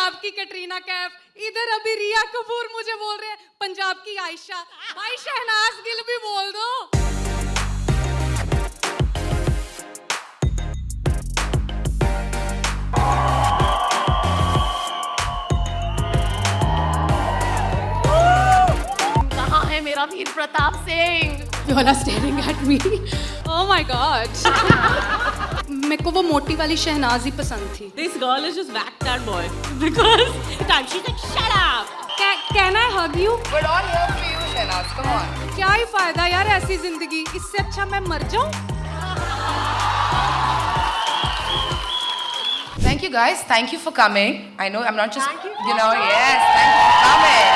पंजाब की कैटरीना कैफ, इधर अभी रिया कपूर मुझे बोल रहे हैं पंजाब की आयशा, भाई शहनाज गिल भी बोल दो। कहाँ है मेरा वीर Pratap Singh? You all are staring at me. Oh my God. मेरे को वो मोटी वाली शहनाज ही पसंद थी. This girl is just whack that boy because time she's like shut up. Can I hug you? We're all here for you, Shehnaaz. Come on. क्या ही फायदा यार ऐसी जिंदगी, इससे अच्छा मैं मर जाऊं. Thank you guys. Thank you for coming. I know I'm not just, yes, thank you for coming.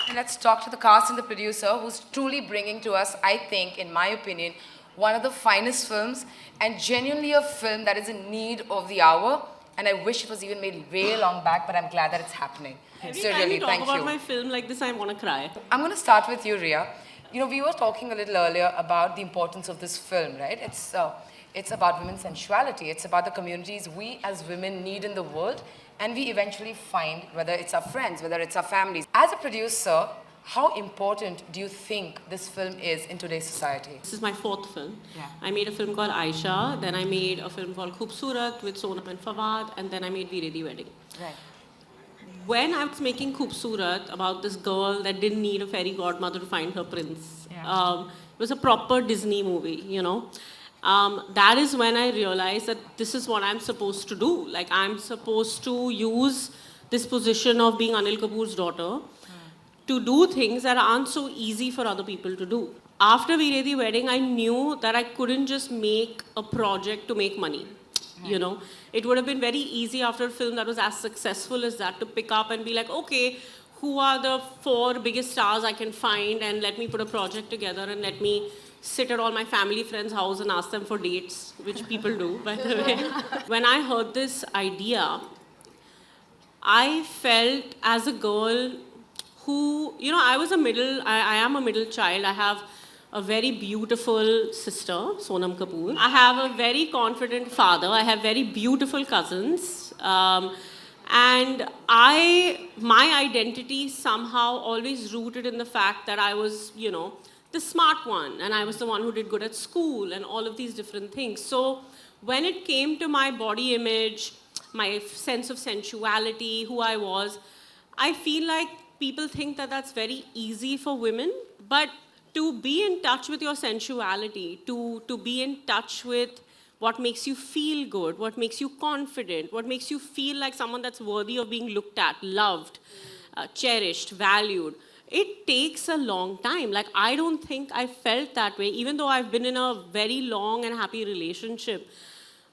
And let's talk to the cast and the producer who's truly bringing to us, I think, in my opinion, one of the finest films and genuinely a film that is in need of the hour. And I wish it was even made way long back, but I'm glad that it's happening. Every So time really, you talk thank about you. my film like this, I want to cry. I'm going to start with you, Rhea. You know, we were talking a little earlier about the importance of this film, right? It's about women's sensuality. It's about the communities we as women need in the world, and we eventually find, whether it's our friends, whether it's our families. As a producer, how important do you think this film is in today's society? This is my fourth film. Yeah. I made a film called Aisha, then I made a film called Khoobsurat with Sonam and Fawad, and then I made Veeredi Wedding. Right. When I was making Khoobsurat, about this girl that didn't need a fairy godmother to find her prince, it was a proper Disney movie, you know. That is when I realized that this is what I'm supposed to do. Like, I'm supposed to use this position of being Anil Kapoor's daughter to do things that aren't so easy for other people to do. After Veeredi Wedding, I knew that I couldn't just make a project to make money. You know, it would have been very easy after a film that was as successful as that to pick up and be like, okay, who are the 4 biggest stars I can find, and let me put a project together and let me sit at all my family friends' house and ask them for dates, which people do, by the way. When I heard this idea, I felt as a girl who, you know, I am a middle child. I have a very beautiful sister, Sonam Kapoor. I have a very confident father. I have very beautiful cousins. And my identity somehow always rooted in the fact that I was, you know, the smart one, and I was the one who did good at school and all of these different things. So when it came to my body image, my sense of sensuality, who I was, I feel like people think that that's very easy for women, but to be in touch with your sensuality, to be in touch with what makes you feel good, what makes you confident, what makes you feel like someone that's worthy of being looked at, loved, cherished, valued, it takes a long time. Like, I don't think I felt that way, even though I've been in a very long and happy relationship.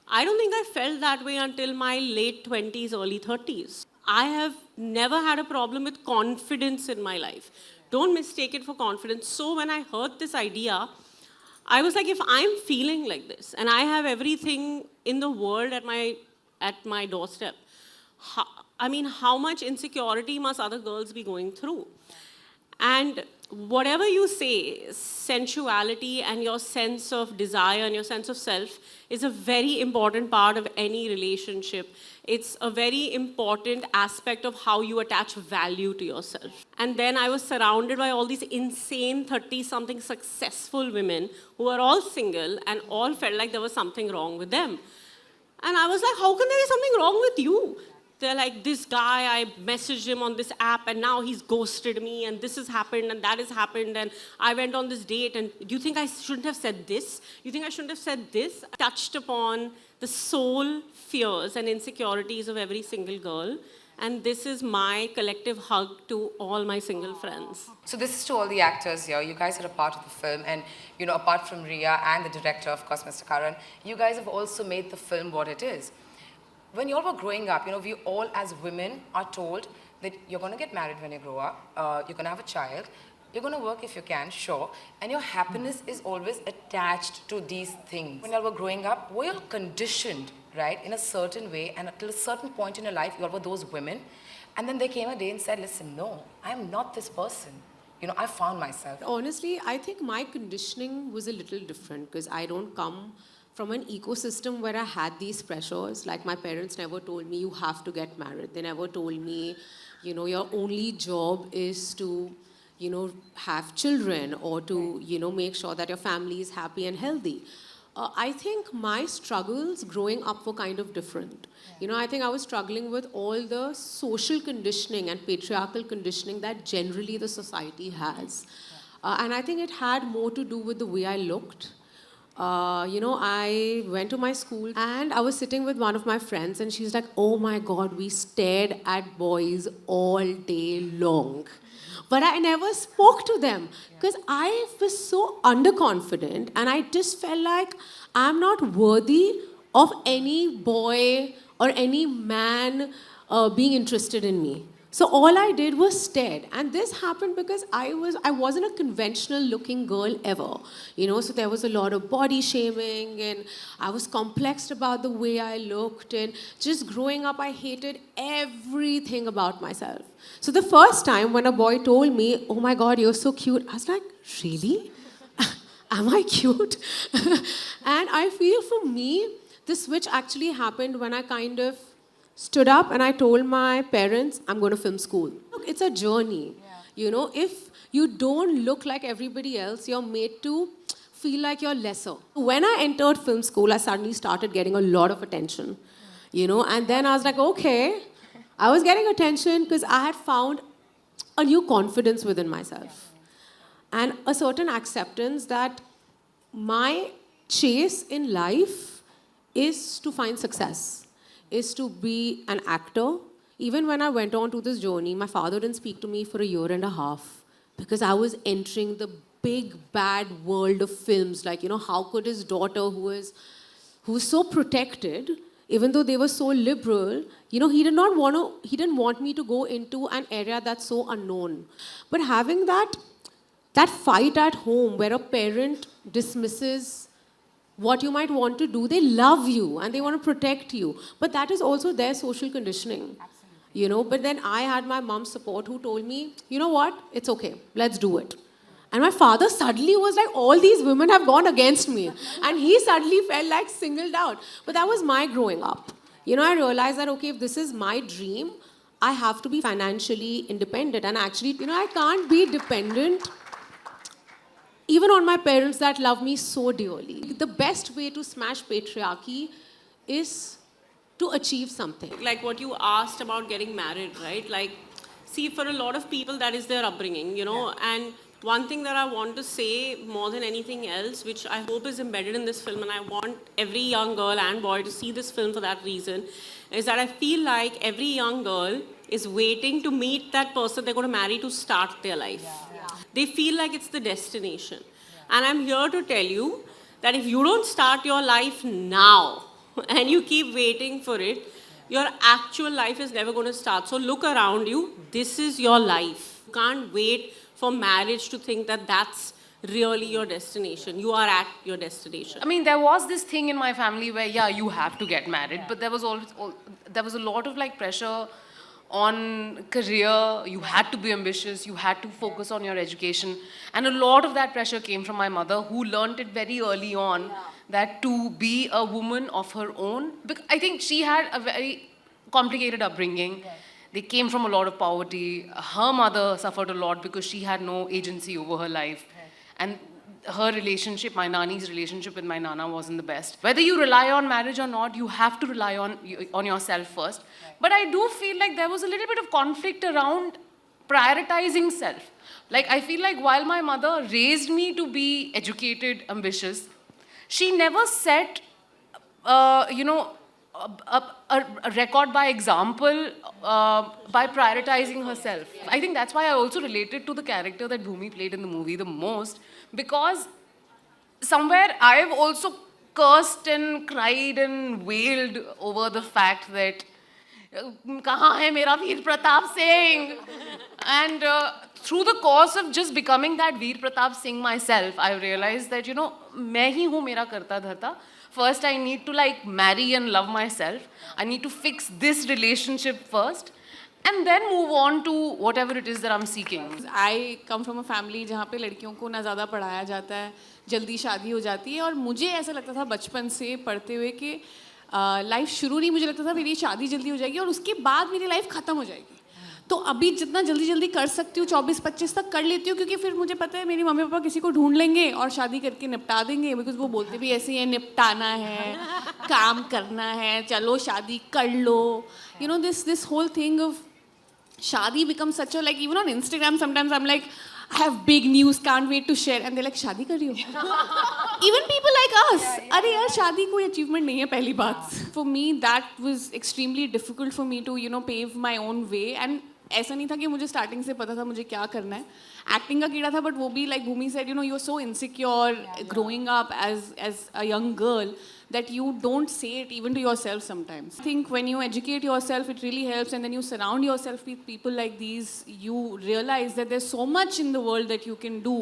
I don't think I felt that way until my late 20s, early 30s. I have never had a problem with confidence in my life. Don't mistake it for confidence. So when I heard this idea, I was like, if I'm feeling like this and I have everything in the world at my doorstep, how much insecurity must other girls be going through? And whatever you say, sensuality and your sense of desire and your sense of self is a very important part of any relationship. It's a very important aspect of how you attach value to yourself. And then I was surrounded by all these insane 30-something successful women who are all single and all felt like there was something wrong with them. And I was like, how can there be something wrong with you? They're like, this guy, I messaged him on this app and now he's ghosted me and this has happened and that has happened and I went on this date and do you think I shouldn't have said this? You think I shouldn't have said this? I touched upon the soul fears and insecurities of every single girl, and this is my collective hug to all my single friends. So this is to all the actors here. You guys are a part of the film, and you know, apart from Rhea and the director, of course, Mr. Karan, you guys have also made the film what it is. When you all were growing up, you know, we all as women are told that you're going to get married when you grow up, you're going to have a child, you're going to work if you can, sure, and your happiness is always attached to these things. When you all were growing up, were you all conditioned, right, in a certain way, and until a certain point in your life, you all were those women, and then there came a day and said, listen, no, I'm not this person. You know, I found myself. Honestly, I think my conditioning was a little different because I don't come from an ecosystem where I had these pressures. Like my parents never told me you have to get married. They never told me, you know, your only job is to, you know, have children or to, you know, make sure that your family is happy and healthy. I think my struggles growing up were kind of different. You know, I think I was struggling with all the social conditioning and patriarchal conditioning that generally the society has. And I think it had more to do with the way I looked. You know, I went to my school and I was sitting with one of my friends and she's like, oh my God, we stared at boys all day long. But I never spoke to them because I was so underconfident and I just felt like I'm not worthy of any boy or any man being interested in me. So all I did was stared. And this happened because I wasn't a conventional looking girl ever. You know, so there was a lot of body shaming and I was complexed about the way I looked, and just growing up I hated everything about myself. So the first time when a boy told me, oh my God, you're so cute, I was like, really? Am I cute? And I feel for me, the switch actually happened when I kind of stood up and I told my parents, I'm going to film school. Look, it's a journey. You know, if you don't look like everybody else, you're made to feel like you're lesser. When I entered film school, I suddenly started getting a lot of attention. You know, and then I was like, okay, I was getting attention because I had found a new confidence within myself. And a certain acceptance that my chase in life is to find success, is to be an actor. Even when I went on to this journey, my father didn't speak to me for a year and a half because I was entering the big, bad world of films. Like, you know, how could his daughter, who's so protected, even though they were so liberal, you know, he didn't want me to go into an area that's so unknown. But having that fight at home where a parent dismisses what you might want to do, they love you and they want to protect you. But that is also their social conditioning. Absolutely. You know, but then I had my mom's support who told me, you know what, it's okay, let's do it. And my father suddenly was like, all these women have gone against me. And he suddenly felt like singled out. But that was my growing up. You know, I realized that, okay, if this is my dream, I have to be financially independent. And actually, you know, I can't be dependent even on my parents that love me so dearly. The best way to smash patriarchy is to achieve something. Like what you asked about getting married, right? Like, see, for a lot of people, that is their upbringing, you know, and one thing that I want to say more than anything else, which I hope is embedded in this film, and I want every young girl and boy to see this film for that reason, is that I feel like every young girl is waiting to meet that person they're going to marry to start their life. They feel like it's the destination. And I'm here to tell you that if you don't start your life now and you keep waiting for it, your actual life is never going to start. So look around you. This is your life. You can't wait for marriage to think that that's really your destination. You are at your destination. I mean, there was this thing in my family where, yeah, you have to get married, but there was a lot of like pressure on career. You had to be ambitious, you had to focus on your education, and a lot of that pressure came from my mother, who learned it very early on, that to be a woman of her own, I think she had a very complicated upbringing. They came from a lot of poverty. Her mother suffered a lot because she had no agency over her life. And her relationship, my Nani's relationship with my Nana wasn't the best. Whether you rely on marriage or not, you have to rely on yourself first. But I do feel like there was a little bit of conflict around prioritizing self. Like, I feel like while my mother raised me to be educated, ambitious, she never set, you know, a record by example by prioritizing herself. I think that's why I also related to the character that Bhumi played in the movie the most, because somewhere I've also cursed and cried and wailed over the fact that kahan hai mera Veer Pratap Singh? And through the course of just becoming that Veer Pratap Singh myself, I realized that, you know, main hi hu mera karta dharta. First, I need to like marry and love myself. I need to fix this relationship first. and then move on to whatever it is that I'm seeking. I come from a family जहाँ पे लड़कियों को ना ज़्यादा पढ़ाया जाता है, जल्दी शादी हो जाती है, और मुझे ऐसा लगता था बचपन से पढ़ते हुए कि लाइफ शुरू नहीं, मुझे लगता था मेरी शादी जल्दी हो जाएगी और उसके बाद मेरी लाइफ ख़त्म हो जाएगी. तो अभी जितना जल्दी जल्दी कर सकती हूँ 24-25 तक कर लेती हूँ, क्योंकि फिर मुझे पता है मेरी मम्मी पापा किसी को ढूंढ लेंगे और शादी करके निपटा देंगे, बिकॉज वो बोलते भी ऐसे ही है, निपटाना है, काम करना है, चलो शादी कर लो. You know this whole thing of shaadi becomes such a, like, even on Instagram sometimes I'm like, I have big news, can't wait to share, and they're like, शादी कर रही हो? Even people like us, अरे यार शादी कोई achievement नहीं है पहली बात. For me that was extremely difficult for me to, you know, pave my own way. And ऐसा नहीं था कि मुझे स्टार्टिंग से पता था मुझे क्या करना है. एक्टिंग का कीड़ा था, बट वो भी, like Bhumi said, you know, you're so insecure growing up as a young girl that you don't say it even to yourself sometimes. I think when you educate yourself, it really helps, and then you surround yourself with people like these, you realize that there's so much in the world that you can do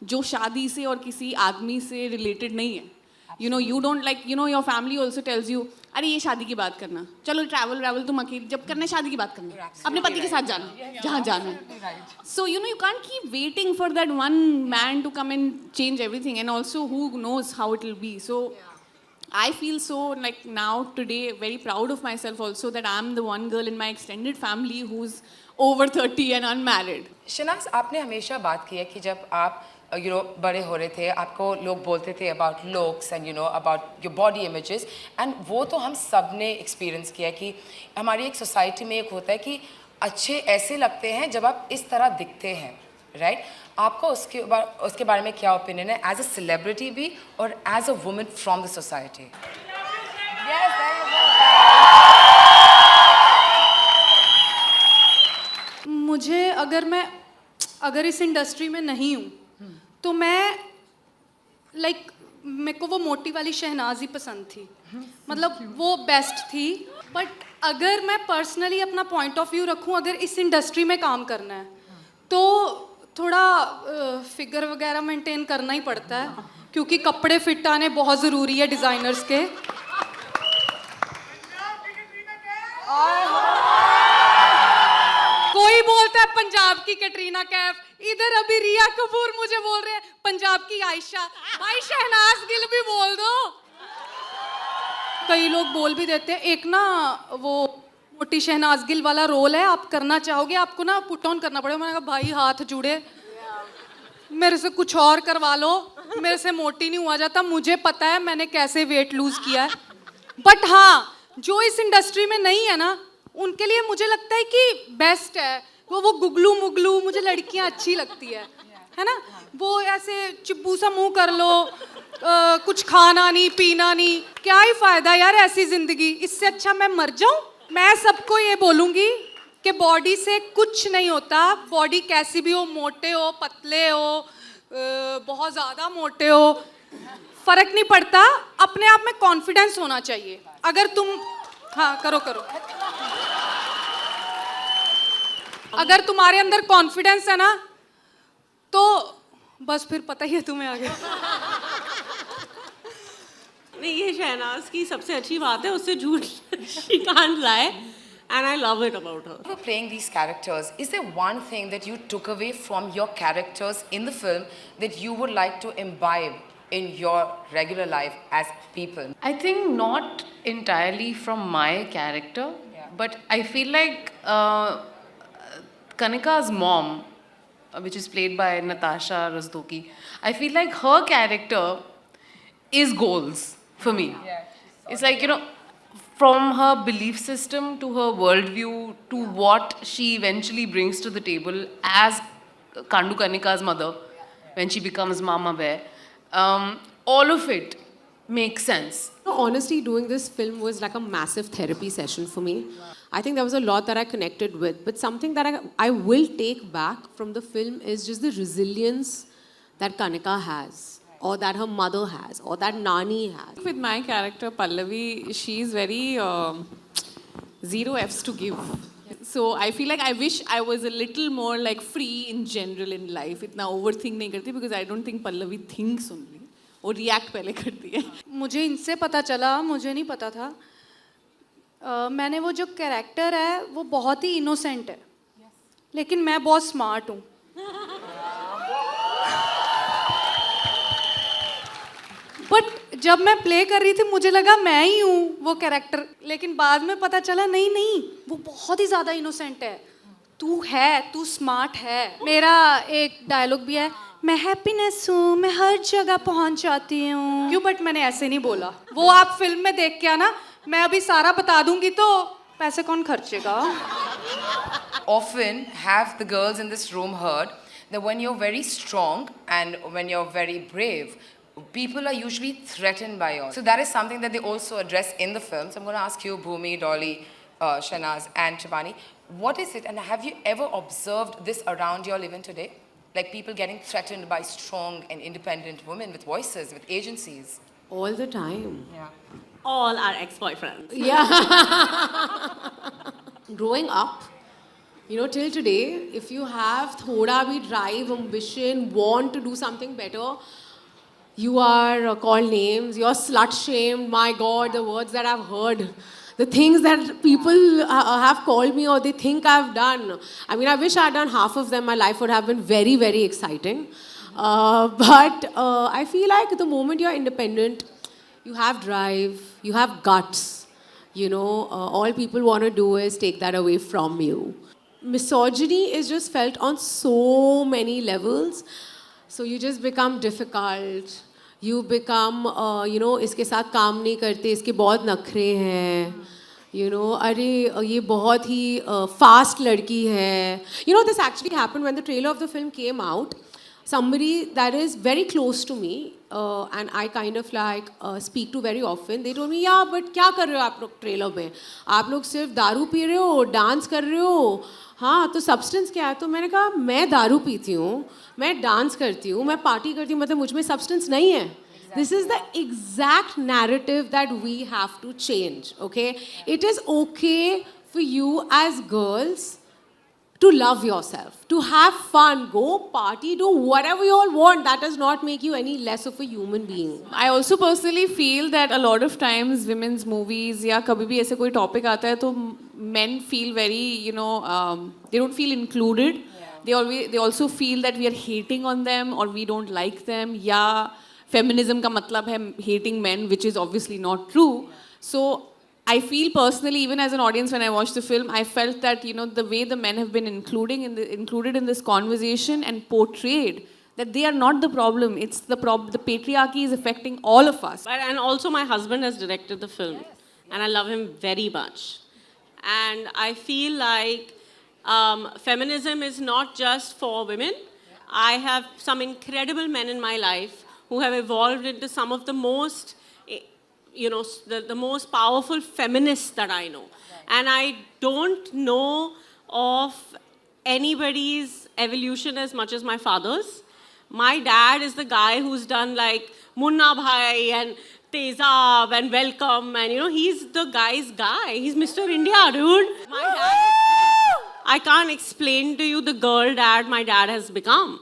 जो शादी से और किसी आदमी से related नहीं है. You know, you don't, like, you know, your family also tells you, अरे ये शादी की बात करना, चलो ट्रैवल तुम अकेले, जब करना है शादी की बात करना, अपने पति के साथ जाना जहाँ जाना है. So, you know, you can't keep waiting for that one man to come and change everything, and also who knows how it will be. So I feel so, like, now today very proud of myself also that I'm the one girl in my extended family who's over 30 and unmarried. Shehnaaz, आपने हमेशा बात की है कि जब आप बड़े हो रहे थे, आपको लोग बोलते थे about looks and about your body images, and वो तो हम सब ने एक्सपीरियंस किया है कि हमारी एक सोसाइटी में एक होता है कि अच्छे ऐसे लगते हैं जब आप इस तरह दिखते हैं, राइट? आपका उसके बारे में क्या ओपिनियन है एज अ सेलिब्रिटी भी और as a woman from the society? मुझे अगर इस इंडस्ट्री में नहीं हूँ तो मैं मेरे को वो मोटी वाली शहनाज ही पसंद थी, मतलब वो बेस्ट थी. बट अगर मैं पर्सनली अपना पॉइंट ऑफ व्यू रखूँ, अगर इस इंडस्ट्री में काम करना है तो थोड़ा फिगर वगैरह मेंटेन करना ही पड़ता है, क्योंकि कपड़े फिट आने बहुत ज़रूरी है डिज़ाइनर्स के. कोई बोलता है पंजाब की कैटरीना कैफ, इधर अभी रिया कपूर मुझे बोल रहे हैं पंजाब की आयशा. भाई शहनाज गिल भी बोल दो. कई लोग बोल भी देते हैं, एक ना वो मोटी शहनाज गिल वाला रोल है, आप करना चाहोगे, आपको ना पुट ऑन करना पड़ेगा. मैंने कहा भाई हाथ जुड़े, मेरे से कुछ और करवा लो, मेरे से मोटी नहीं हुआ जाता, मुझे पता है मैंने कैसे वेट लूज किया है. बट हाँ, जो इस इंडस्ट्री में नहीं है ना, उनके लिए मुझे लगता है कि बेस्ट है वो गुगलू मुगलू. मुझे लड़कियां अच्छी लगती है ना, वो ऐसे चिब्बू सा मुंह कर लो, कुछ खाना नहीं पीना नहीं, क्या ही फायदा यार ऐसी जिंदगी. इससे अच्छा मैं मर जाऊं. मैं सबको ये बोलूंगी कि बॉडी से कुछ नहीं होता, बॉडी कैसी भी हो, मोटे हो पतले हो, बहुत ज़्यादा मोटे हो, फर्क नहीं पड़ता. अपने आप में कॉन्फिडेंस होना चाहिए. अगर तुम हाँ करो अगर तुम्हारे अंदर कॉन्फिडेंस है ना, तो बस फिर पता ही है तुम्हें आगे. नहीं, ये शहनाज की सबसे अच्छी बात है, उससे झूठ she can't lie, and I love it about her. For playing these characters, is there one thing that you took away from your characters in the film that you would like to imbibe in your regular life as people? I think not entirely from my character, but I feel like Kanika's mom, which is played by Natasha Razdoki, I feel like her character is goals for me. It's like, from her belief system to her worldview to what she eventually brings to the table as Kandu Kanika's mother when she becomes Mama Bear, all of it makes sense. Honestly, doing this film was like a massive therapy session for me. I think there was a lot that I connected with, but something that I will take back from the film is just the resilience that Kanika has, or that her mother has, or that Nani has. With my character Pallavi, she's very zero F's to give. So I feel like I wish I was a little more like free in general in life. इतना overthink नहीं करती, because I don't think Pallavi thinks only. वो react पहले करती है. मुझे इनसे पता चला, मुझे नहीं पता था. मैंने वो जो कैरेक्टर है वो बहुत ही इनोसेंट है, लेकिन मैं बहुत स्मार्ट हूँ. बट जब मैं प्ले कर रही थी मुझे लगा मैं ही हूँ वो कैरेक्टर, लेकिन बाद में पता चला नहीं नहीं, वो बहुत ही ज़्यादा इनोसेंट है. तू स्मार्ट है. मेरा एक डायलॉग भी है, मैं हैप्पीनेस हूँ, मैं हर जगह पहुँच जाती हूँ. क्यों? बट मैंने ऐसे नहीं बोला. वो आप फिल्म में देख के आना, मैं अभी सारा बता दूंगी तो पैसे कौन खर्चेगा. Often have the girls in this room heard that when you're very strong and when you're very brave, people are usually threatened by you. So that is something that they also address in the film. So I'm going to ask you, Bhumi, Dolly, Shehnaaz and Shibani, what is it and have you ever observed this around you all even today? Like people getting threatened by strong and independent women with voices, with agencies? All the time. Yeah. All our ex-boyfriends. Yeah. Growing up, you know, till today, if you have thoda bhi drive, ambition, want to do something better, you are called names, you're slut-shamed. My God, the words that I've heard, the things that people have called me or they think I've done. I mean, I wish I'd done half of them. My life would have been very, very exciting. But I feel like the moment you're independent, you have drive, you have guts. You know, all people want to do is take that away from you. Misogyny is just felt on so many levels. So you just become difficult. You become, you know, इसके साथ काम नहीं करते, इसके बहुत नखरे हैं. You know, अरे ये बहुत ही fast लड़की है. You know, this actually happened when the trailer of the film came out. Somebody that is very close to me and I kind of like speak to very often, they told me, yeah, but क्या कर रहे हो आप लोग trailer में? आप लोग सिर्फ दारू पी रहे हो, डांस कर रहे हो. हाँ, तो सब्सटेंस क्या है? तो मैंने कहा, मैं दारू पीती हूँ, मैं डांस करती हूँ, मैं पार्टी करती हूँ, मतलब मुझ में सब्सटेंस नहीं है. This is the exact narrative that we have to change, okay? It is okay for you as girls to love yourself, to have fun, go party, do whatever you all want. That does not make you any less of a human being. I also personally feel that a lot of times women's movies या कभी भी ऐसे कोई topic आता है तो men feel very, you know, they don't feel included. Yeah. They also feel that we are hating on them or we don't like them. या feminism का मतलब है hating men, which is obviously not true. So I feel personally, even as an audience, when I watched the film, I felt that, you know, the way the men have been included in this conversation and portrayed, that they are not the problem. It's the patriarchy is affecting all of us. And also my husband has directed the film. Yes. And I love him very much. And I feel like feminism is not just for women. I have some incredible men in my life who have evolved into some of the most, you know, the most powerful feminists that I know. Right. And I don't know of anybody's evolution as much as my father's. My dad is the guy who's done like Munna Bhai and Tezab and Welcome, and you know, he's the guy's guy. He's Mr. India, dude. My dad, I can't explain to you the girl dad my dad has become.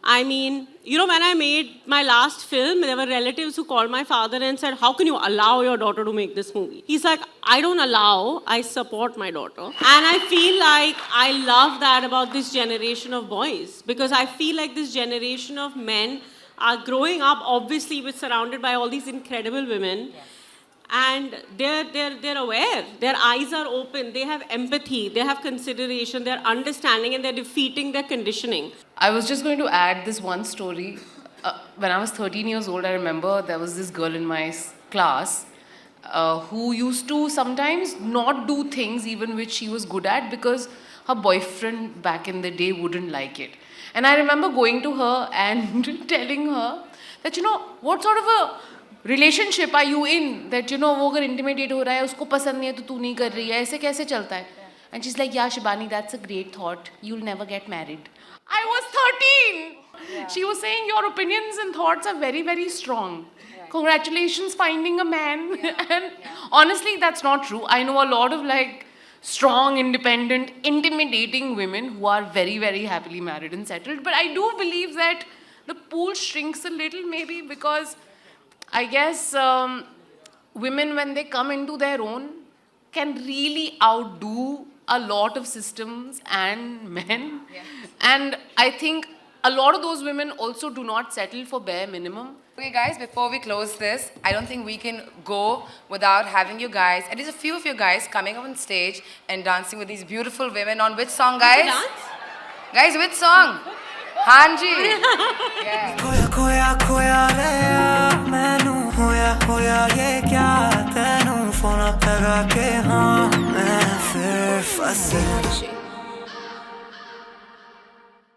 I mean, you know, when I made my last film, there were relatives who called my father and said, how can you allow your daughter to make this movie? He's like, I don't allow, I support my daughter. And I feel like I love that about this generation of boys, because I feel like this generation of men are growing up, obviously, with surrounded by all these incredible women. Yes. And they're aware. Their eyes are open. They have empathy. They have consideration. They're understanding, and they're defeating their conditioning. I was just going to add this one story. When I was 13 years old, I remember there was this girl in my class who used to sometimes not do things even which she was good at because her boyfriend back in the day wouldn't like it. And I remember going to her and telling her that, you know, what sort of a relationship are you in that, you know, वो अगर intimidate हो रहा है, उसको पसंद नहीं है तो तू नहीं कर रही है, ऐसे कैसे चलता है? And she's like, yeah, Shibani, that's a great thought. You'll never get married. I was 13. Yeah. She was saying your opinions and thoughts are very, very strong. Yeah. Congratulations finding a man. Yeah. And honestly, that's not true. I know a lot of like strong, independent, intimidating women who are very, very happily married and settled. But I do believe that the pool shrinks a little maybe because I guess women, when they come into their own, can really outdo a lot of systems and men. And I think a lot of those women also do not settle for bare minimum. Okay, guys, before we close this, I don't think we can go without having you guys, at least a few of you guys, coming up on stage and dancing with these beautiful women on which song, guys? Guys, which song? Hanji. Yeah. खोया खोया खोया रे मैनू होया होया ये क्या तैनू फोन लगा के हाँ मैं फिर फंस